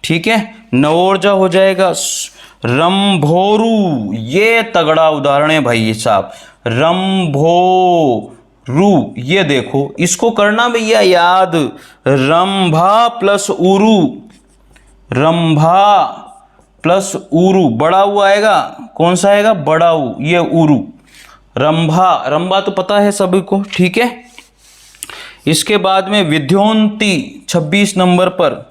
[SPEAKER 1] ठीक है। नवोर्जा हो जाएगा। रंभोरु, ये तगड़ा उदाहरण है भाई साहब, रंभोरु, ये देखो इसको करना भैया याद, रंभा प्लस उरु, रंभा प्लस उरु, बड़ा ऊ आएगा, कौन सा आएगा, बड़ा ऊ, ये उरु, रंभा, रंभा तो पता है सभी को, ठीक है। इसके बाद में विद्योन्ति 26 नंबर पर,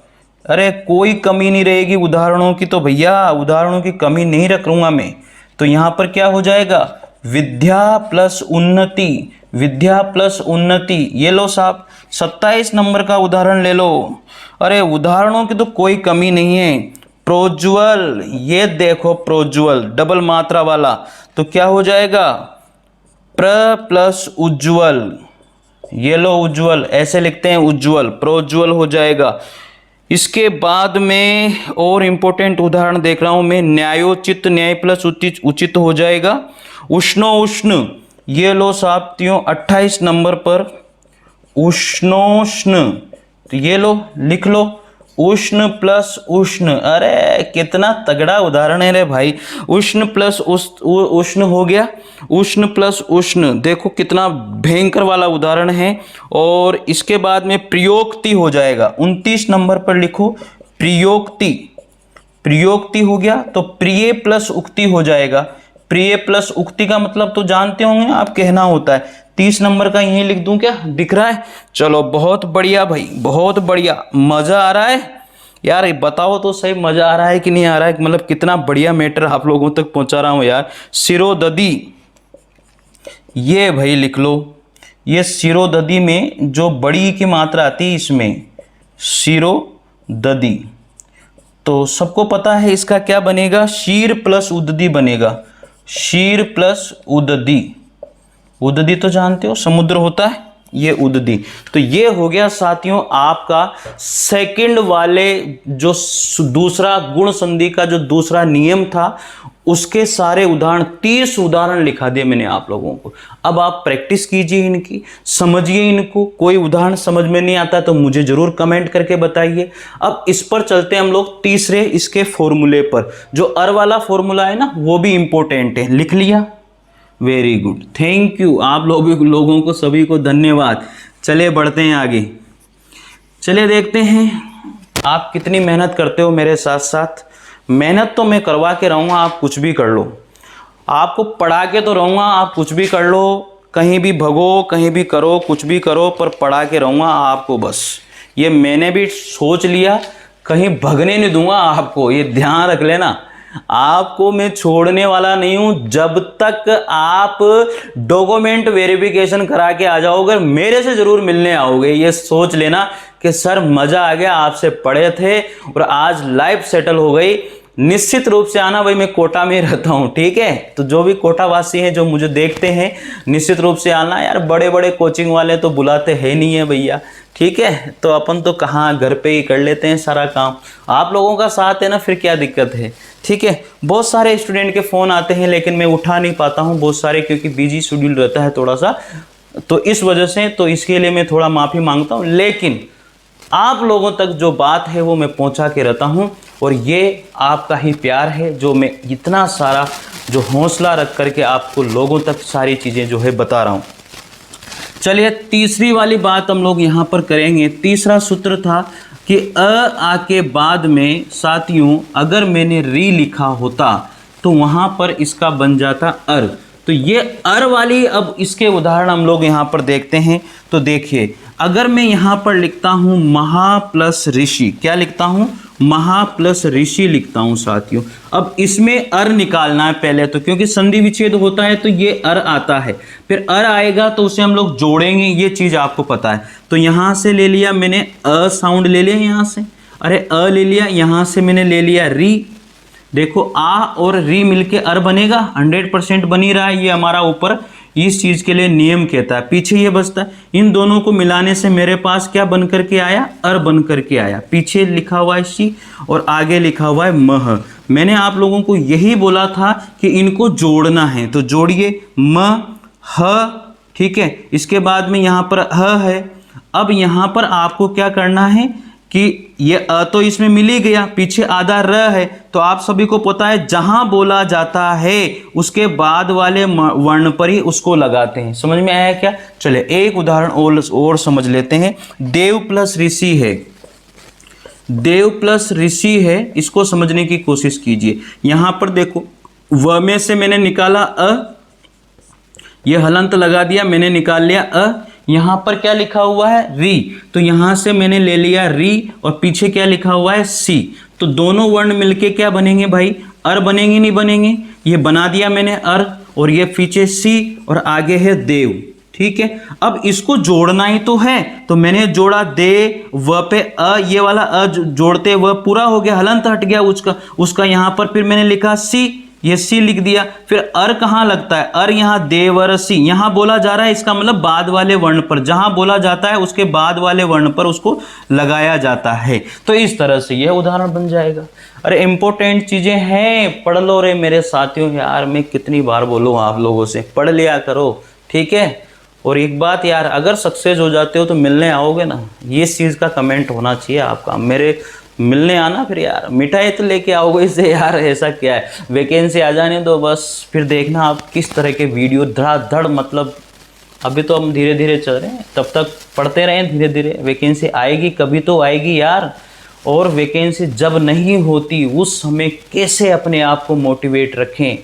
[SPEAKER 1] अरे कोई कमी नहीं रहेगी उदाहरणों की, तो भैया उदाहरणों की कमी नहीं रखूंगा मैं, तो यहाँ पर क्या हो जाएगा, विद्या प्लस उन्नति, विद्या प्लस उन्नति। ये लो साहब 27 नंबर का उदाहरण ले लो। अरे उदाहरणों की तो कोई कमी नहीं है। प्रोज्वल, ये देखो प्रोज्वल डबल मात्रा वाला, तो क्या हो जाएगा, प्र प्लस उज्ज्वल। ये लो उज्ज्वल, ऐसे लिखते हैं उज्ज्वल, प्रोज्वल हो जाएगा। इसके बाद में और इम्पोर्टेंट उदाहरण देख रहा हूं मैं, न्यायोचित, न्याय प्लस उचित, उचित हो जाएगा। उष्णोष्ण, ये लो साथियों 28 नंबर पर उष्णोष्ण, तो ये लो लिख लो, उष्ण प्लस उष्ण। अरे कितना तगड़ा उदाहरण है रे भाई, उष्ण प्लस उष्ण हो गया, उष्ण प्लस उष्ण, देखो कितना भयंकर वाला उदाहरण है। और इसके बाद में प्रयोक्ति हो जाएगा, 29 नंबर पर लिखो प्रयोक्ति, प्रयोक्ति हो गया तो प्रिय प्लस उक्ति हो जाएगा। प्रिय प्लस उक्ति का मतलब तो जानते होंगे आप, कहना होता है। 30 नंबर का यही लिख दूं क्या, दिख रहा है? चलो बहुत बढ़िया भाई, बहुत बढ़िया, मजा आ रहा है यार। ये बताओ तो सही, मजा आ रहा है कि नहीं आ रहा है, मतलब कितना बढ़िया मैटर आप लोगों तक पहुंचा रहा हूं यार। सिरोददी, ये भाई लिख लो, ये सिरोददी में जो बड़ी की मात्रा आती है इसमें सिरोददी, तो सबको पता है इसका क्या बनेगा, शीर प्लस उददी बनेगा, शीर प्लस उददी। उददी तो जानते हो समुद्र होता है, ये उददी। तो ये हो गया साथियों आपका सेकंड वाले जो दूसरा गुण संधि का जो दूसरा नियम था, उसके सारे उदाहरण, 30 उदाहरण लिखा दिए मैंने आप लोगों को। अब आप प्रैक्टिस कीजिए इनकी, समझिए इनको। कोई उदाहरण समझ में नहीं आता तो मुझे जरूर कमेंट करके बताइए। अब इस पर चलते हैं हम लोग तीसरे इसके फॉर्मूले पर। जो अर वाला फॉर्मूला है ना, वो भी इंपॉर्टेंट है, लिख लिया, वेरी गुड, थैंक यू आप लोगों को सभी को धन्यवाद। चलिए बढ़ते हैं आगे, चलिए देखते हैं आप कितनी मेहनत करते हो मेरे साथ साथ। मेहनत तो मैं करवा के रहूँगा, आप कुछ भी कर लो, आपको पढ़ा के तो रहूँगा, आप कुछ भी कर लो, कहीं भी भगो, कहीं भी करो, कुछ भी करो, पर पढ़ा के रहूँगा आपको। बस ये मैंने भी सोच लिया, कहीं भगने नहीं दूंगा आपको, ये ध्यान रख लेना। आपको मैं छोड़ने वाला नहीं हूं जब तक आप डॉक्यूमेंट वेरिफिकेशन करा के आ जाओगे, मेरे से जरूर मिलने आओगे। ये सोच लेना कि सर मजा आ गया, आपसे पढ़े थे और आज लाइफ सेटल हो गई। निश्चित रूप से आना भाई, मैं कोटा में रहता हूँ, ठीक है? तो जो भी कोटा वासी हैं जो मुझे देखते हैं, निश्चित रूप से आना यार। बड़े बड़े कोचिंग वाले तो बुलाते हैं नहीं है भैया, ठीक है? तो अपन तो कहाँ, घर पे ही कर लेते हैं सारा काम। आप लोगों का साथ है ना, फिर क्या दिक्कत है, ठीक है? बहुत सारे स्टूडेंट के फ़ोन आते हैं लेकिन मैं उठा नहीं पाता हूँ बहुत सारे, क्योंकि बिजी शेड्यूल रहता है थोड़ा सा, तो इस वजह से, तो इसके लिए मैं थोड़ा माफ़ी मांगता हूँ। लेकिन आप लोगों तक जो बात है वो मैं पहुंचा के रहता हूं, और ये आपका ही प्यार है जो मैं इतना सारा जो हौसला रख करके आपको लोगों तक सारी चीज़ें जो है बता रहा हूं। चलिए तीसरी वाली बात हम लोग यहाँ पर करेंगे। तीसरा सूत्र था कि आ के बाद में साथियों अगर मैंने री लिखा होता तो वहाँ पर इसका बन जाता अर। तो ये अर वाली, अब इसके उदाहरण हम लोग यहाँ पर देखते हैं। तो देखिए, अगर मैं यहाँ पर लिखता हूँ महा प्लस ऋषि, क्या लिखता हूँ, महा प्लस ऋषि लिखता हूँ साथियों। अब इसमें अर निकालना है पहले तो, क्योंकि संधि विच्छेद होता है तो ये अर आता है, फिर अर आएगा तो उसे हम लोग जोड़ेंगे, ये चीज़ आपको पता है। तो यहाँ से ले लिया मैंने अ साउंड ले लिया यहाँ से, अरे अ ले लिया, यहाँ से मैंने ले लिया री। देखो आ और री मिलके अर बनेगा, 100% बनी रहा है। ये हमारा ऊपर इस चीज़ के लिए नियम कहता है, पीछे ये बचता है। इन दोनों को मिलाने से मेरे पास क्या बन करके आया, अर बन करके आया। पीछे लिखा हुआ है सी और आगे लिखा हुआ है मह। मैंने आप लोगों को यही बोला था कि इनको जोड़ना है, तो जोड़िए म ह, ठीक है? इसके बाद में यहाँ पर ह है। अब यहाँ पर आपको क्या करना है कि ये अ तो इसमें मिल ही गया, पीछे आधा र है, तो आप सभी को पता है जहां बोला जाता है उसके बाद वाले वर्ण पर ही उसको लगाते हैं। समझ में आया क्या? चले एक उदाहरण और समझ लेते हैं। देव प्लस ऋषि है, देव प्लस ऋषि है, इसको समझने की कोशिश कीजिए। यहां पर देखो, व में से मैंने निकाला अ, ये हलंत लगा दिया, मैंने निकाल लिया अ। यहाँ पर क्या लिखा हुआ है, री, तो यहाँ से मैंने ले लिया री, और पीछे क्या लिखा हुआ है, सी। तो दोनों वर्ण मिलके क्या बनेंगे भाई, अर बनेंगे नहीं बनेंगे? ये बना दिया मैंने अर, और ये पीछे सी और आगे है देव। ठीक है, अब इसको जोड़ना ही तो है, तो मैंने जोड़ा दे व पे अ, ये वाला अ जोड़ते व पूरा हो गया, हलंत हट गया उसका यहां पर। फिर मैंने लिखा सी, ये सी लिख दिया। फिर अर कहाँ लगता है, अर यहाँ देवर सी, यहां बोला जा रहा है, इसका मतलब बाद वाले वर्ण पर, जहां बोला जाता है उसके बाद वाले वर्ण पर उसको लगाया जाता है। तो इस तरह से यह उदाहरण बन जाएगा। अरे इंपॉर्टेंट चीजें हैं, पढ़ लो रे मेरे साथियों। यार मैं कितनी बार बोलूं आप लोगों से, पढ़ लिया करो, ठीक है। और एक बात यार, अगर सक्सेस हो जाते हो तो मिलने आओगे ना, ये चीज़ का कमेंट होना चाहिए आपका, मेरे मिलने आना। फिर यार मिठाई तो लेके आओगे इससे, यार ऐसा क्या है, वैकेंसी आ जाने दो बस, फिर देखना आप किस तरह के वीडियो धड़ाधड़, मतलब अभी तो हम धीरे धीरे चल रहे हैं, तब तक पढ़ते रहें धीरे धीरे, वैकेंसी आएगी कभी तो आएगी यार। और वैकेंसी जब नहीं होती उस समय कैसे अपने आप को मोटिवेट रखें,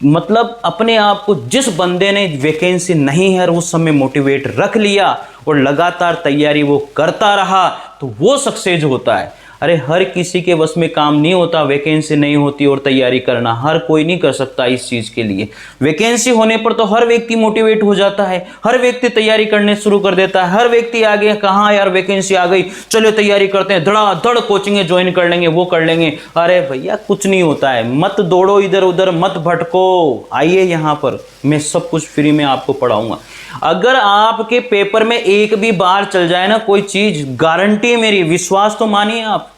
[SPEAKER 1] मतलब अपने आप को, जिस बंदे ने वैकेंसी नहीं है उस समय मोटिवेट रख लिया और लगातार तैयारी वो करता रहा, तो वो सक्सेस होता है। अरे हर किसी के बस में काम नहीं होता, वैकेंसी नहीं होती और तैयारी करना, हर कोई नहीं कर सकता इस चीज़ के लिए। वैकेंसी होने पर तो हर व्यक्ति मोटिवेट हो जाता है, हर व्यक्ति तैयारी करने शुरू कर देता है, हर व्यक्ति आगे, कहाँ यार वैकेंसी आ गई, चलो तैयारी करते हैं, धड़ाधड़ कोचिंग ज्वाइन कर लेंगे, वो कर लेंगे। अरे भैया कुछ नहीं होता है, मत दौड़ो इधर उधर, मत भटको, आइए यहाँ पर, मैं सब कुछ फ्री में आपको पढ़ाऊंगा। अगर आपके पेपर में एक भी बार चल जाए ना कोई चीज, गारंटी है मेरी, विश्वास तो मानिए आप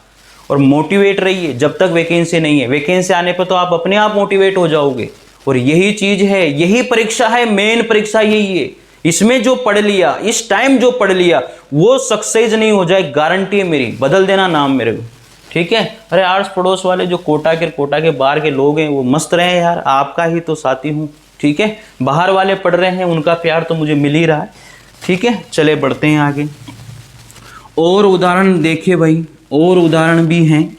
[SPEAKER 1] और मोटिवेट रहिए जब तक वैकेंसी नहीं है। वैकेंसी आने पर तो आप अपने आप मोटिवेट हो जाओगे। और यही चीज है, यही परीक्षा है, मेन परीक्षा यही है। इसमें जो पढ़ लिया, इस टाइम जो पढ़ लिया, वो सक्सेस नहीं हो जाए, गारंटी है मेरी। बदल देना नाम मेरे को, ठीक है। अरे आर्ट्स पड़ोस वाले जो कोटा के बाहर के लोग हैं वो मस्त रहे यार, आपका ही तो साथी हूँ, ठीक है। बाहर वाले पढ़ रहे हैं, उनका प्यार तो मुझे मिल ही रहा है, ठीक है। चले बढ़ते हैं आगे। और उदाहरण देखिए भाई, और उदाहरण भी हैं,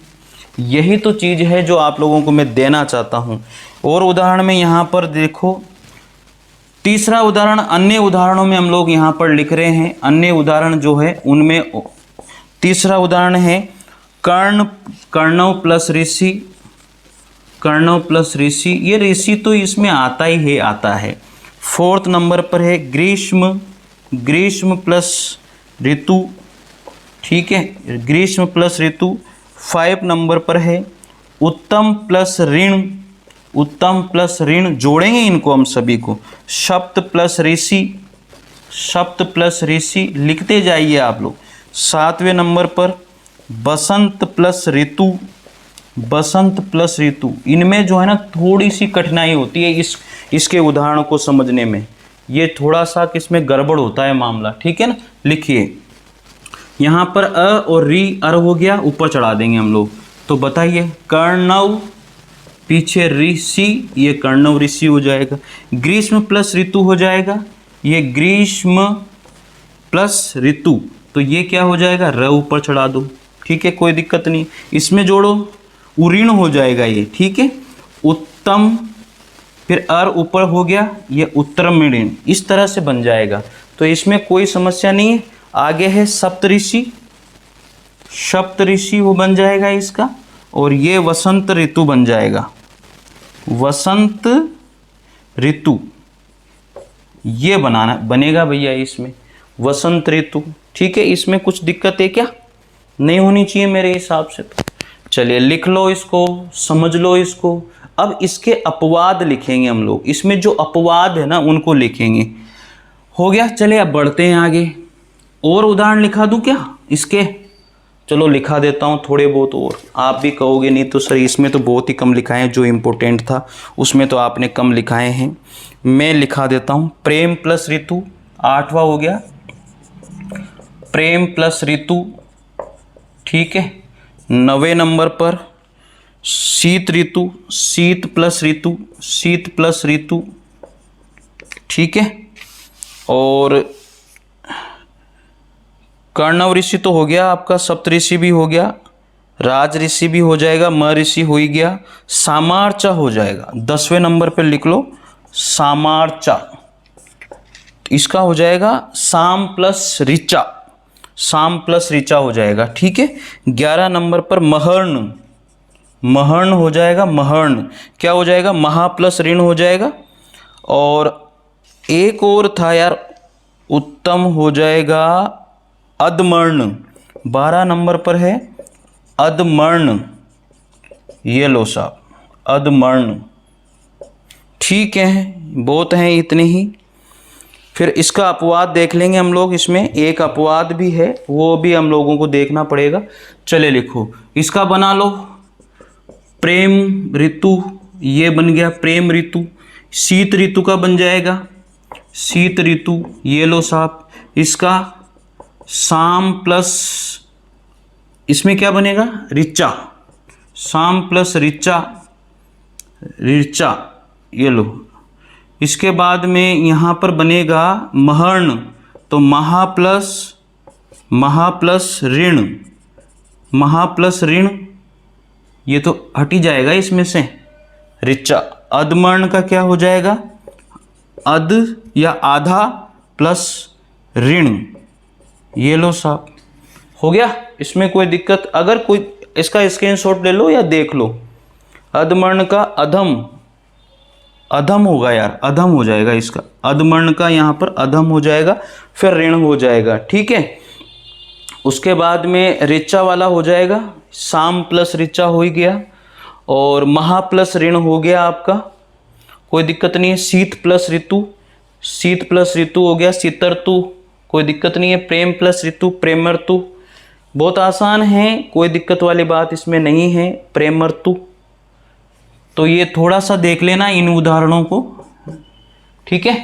[SPEAKER 1] यही तो चीज़ है जो आप लोगों को मैं देना चाहता हूँ। और उदाहरण में यहाँ पर देखो, तीसरा उदाहरण, अन्य उदाहरणों में हम लोग यहाँ पर लिख रहे हैं, अन्य उदाहरण जो है उनमें तीसरा उदाहरण है कर्णव प्लस ऋषि, कर्णव प्लस ऋषि, ये ऋषि तो इसमें आता है। फोर्थ नंबर पर है ग्रीष्म प्लस ऋतु, ठीक है, ग्रीष्म प्लस ऋतु। 5 नंबर पर है उत्तम प्लस ऋण, जोड़ेंगे इनको हम सभी को, सप्त प्लस ऋषि, लिखते जाइए आप लोग। 7वें नंबर पर बसंत प्लस ऋतु। इनमें जो है ना थोड़ी सी कठिनाई होती है इसके उदाहरणों को समझने में, ये थोड़ा सा किसमें गड़बड़ होता है मामला, ठीक है ना। लिखिए यहाँ पर अ और री, अर हो गया, ऊपर चढ़ा देंगे हम लोग। तो बताइए, कर्णव पीछे ऋषि, ये कर्णव ऋषि हो जाएगा। ग्रीष्म प्लस ऋतु हो जाएगा, ये ग्रीष्म प्लस ऋतु, तो ये क्या हो जाएगा, र ऊपर चढ़ा दो, ठीक है, कोई दिक्कत नहीं। इसमें जोड़ो, उऋण हो जाएगा ये, ठीक है। उत्तम, फिर अर ऊपर हो गया, ये उत्तरमिण, इस तरह से बन जाएगा, तो इसमें कोई समस्या नहीं है। आगे है सप्तऋषि वो बन जाएगा इसका, और ये वसंत ऋतु बन जाएगा, वसंत ऋतु, ये बनेगा भैया इसमें वसंत ऋतु, ठीक है। इसमें कुछ दिक्कत है क्या, नहीं होनी चाहिए मेरे हिसाब से। तो चलिए लिख लो इसको, समझ लो इसको। अब इसके अपवाद लिखेंगे हम लोग, इसमें जो अपवाद है ना उनको लिखेंगे। हो गया, चलिए अब बढ़ते हैं आगे। और उदाहरण लिखा दूं क्या इसके, चलो लिखा देता हूं थोड़े बहुत, और आप भी कहोगे नहीं तो सर इसमें तो बहुत ही कम लिखाए हैं, जो इम्पोर्टेंट था उसमें तो आपने कम लिखाए हैं। मैं लिखा देता हूं, प्रेम प्लस ऋतु, 8वां हो गया, प्रेम प्लस ऋतु, ठीक है। 9वें नंबर पर शीत ऋतु, शीत प्लस ऋतु, ठीक है। और कर्णव ऋषि तो हो गया आपका, सप्तऋषि भी हो गया, राज ऋषि भी हो जाएगा, म ऋषि हो ही गया, सामार्चा हो जाएगा। 10वें नंबर पे लिख लो सामार्चा, इसका हो जाएगा साम प्लस ऋचा हो जाएगा, ठीक है। 11 नंबर पर महर्ण महर्ण हो जाएगा, महर्ण क्या हो जाएगा, महा प्लस ऋण हो जाएगा। और एक और था यार, उत्तम हो जाएगा अधमर्ण, 12 नंबर पर है अधमर्ण, ये लो साहब अधमर्ण। ठीक है, बहुत हैं इतने ही। फिर इसका अपवाद देख लेंगे हम लोग, इसमें एक अपवाद भी है, वो भी हम लोगों को देखना पड़ेगा। चले लिखो, इसका बना लो प्रेम ऋतु, ये बन गया प्रेम ऋतु। शीत ऋतु का बन जाएगा शीत ऋतु, ये लो साहब। इसका शाम प्लस, इसमें क्या बनेगा, ऋचा, शाम प्लस ऋचा, ऋचा, ये लो। इसके बाद में यहाँ पर बनेगा महर्ण, तो महा प्लस ऋण, महा प्लस ऋण, ये तो हट ही जाएगा इसमें से, ऋचा। अधमर्ण का क्या हो जाएगा, अध या आधा प्लस ऋण, ये लो साहब। हो गया, इसमें कोई दिक्कत, अगर कोई इसका स्क्रीनशॉट ले लो या देख लो। अधमर्ण का अधम, अधम होगा यार, अधम हो जाएगा इसका, अधमर्ण का यहाँ पर अधम हो जाएगा, फिर ऋण हो जाएगा। ठीक है, उसके बाद में ऋचा वाला हो जाएगा, शाम प्लस ऋचा हो ही गया, और महा प्लस ऋण हो गया आपका, कोई दिक्कत नहीं है। शीत प्लस ऋतु, शीत प्लस ऋतु हो गया शीतर्तु, कोई दिक्कत नहीं है। प्रेम प्लस ऋतु, प्रेमर्तु, बहुत आसान है, कोई दिक्कत वाली बात इसमें नहीं है, प्रेमर्तु। तो ये थोड़ा सा देख लेना इन उदाहरणों को, ठीक है।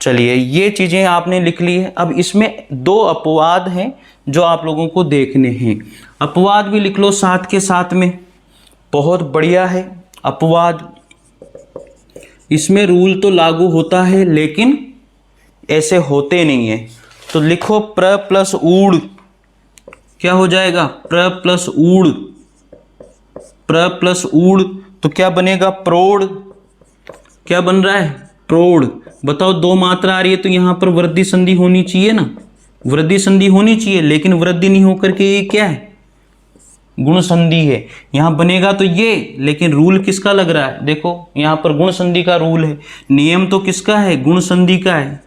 [SPEAKER 1] चलिए, ये चीज़ें आपने लिख ली है। अब इसमें 2 अपवाद हैं जो आप लोगों को देखने हैं, अपवाद भी लिख लो साथ के साथ में, बहुत बढ़िया है। अपवाद, इसमें रूल तो लागू होता है लेकिन ऐसे होते नहीं है। तो लिखो प्र प्लस ऊड़, क्या हो जाएगा, प्र प्लस ऊड़, प्र प्लस ऊड़, तो क्या बनेगा, प्रोढ़। क्या बन रहा है, प्रोढ़। बताओ, 2 मात्रा आ रही है तो यहाँ पर वृद्धि संधि होनी चाहिए ना, वृद्धि संधि होनी चाहिए, लेकिन वृद्धि नहीं होकर के ये क्या है, गुण संधि है। यहाँ बनेगा तो ये, लेकिन रूल किसका लग रहा है, देखो यहाँ पर गुण संधि का रूल है। नियम तो किसका है, गुण संधि का है,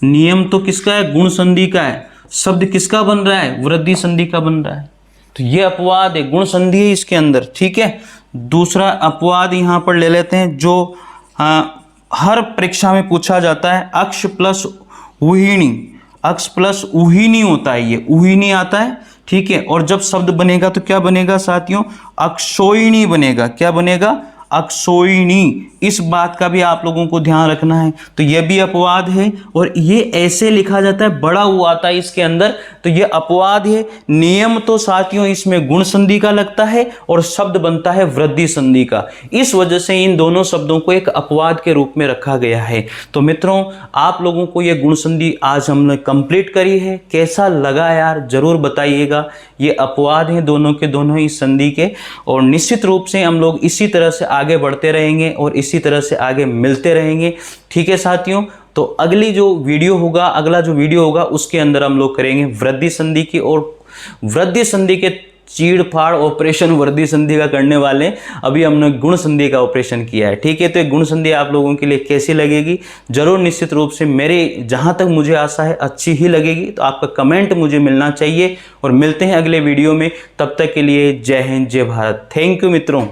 [SPEAKER 1] नियम तो किसका है, गुण संधि का है। शब्द किसका बन रहा है, वृद्धि संधि का बन रहा है। तो ये अपवाद है, गुण संधि है इसके अंदर, ठीक है। दूसरा अपवाद यहाँ पर ले लेते हैं जो हर परीक्षा में पूछा जाता है, अक्ष प्लस उहिणी, अक्ष प्लस उहिणी होता है, ये उहिणी आता है, ठीक है। और जब शब्द बनेगा तो क्या बनेगा साथियों, अक्षोहिणी बनेगा। क्या बनेगा, अक्षोहिणी। इस बात का भी आप लोगों को ध्यान रखना है। तो यह भी अपवाद है, और ये ऐसे लिखा जाता है, बड़ा हुआ आता है इसके अंदर, तो ये अपवाद है। नियम तो साथियों इसमें गुण संधि का लगता है और शब्द बनता है वृद्धि संधि का। इस वजह से इन दोनों शब्दों को एक अपवाद के रूप में रखा गया है। तो मित्रों, आप लोगों को ये गुण संधि आज हमने कंप्लीट करी है, कैसा लगा यार जरूर बताइएगा। ये अपवाद हैं दोनों के दोनों ही संधि के, और निश्चित रूप से हम लोग इसी तरह से आगे बढ़ते रहेंगे और इसी तरह से आगे मिलते रहेंगे, ठीक है साथियों। तो अगला जो वीडियो होगा उसके अंदर हम लोग करेंगे वृद्धि संधि की, और वृद्धि संधि के चीड़ फाड़ ऑपरेशन वृद्धि संधि का करने वाले। अभी हमने गुण संधि का ऑपरेशन किया है, ठीक है। तो गुण संधि आप लोगों के लिए कैसी लगेगी जरूर निश्चित रूप से, मेरे जहां तक मुझे आशा है अच्छी ही लगेगी। तो आपका कमेंट मुझे मिलना चाहिए, और मिलते हैं अगले वीडियो में। तब तक के लिए जय हिंद, जय भारत। थैंक यू मित्रों।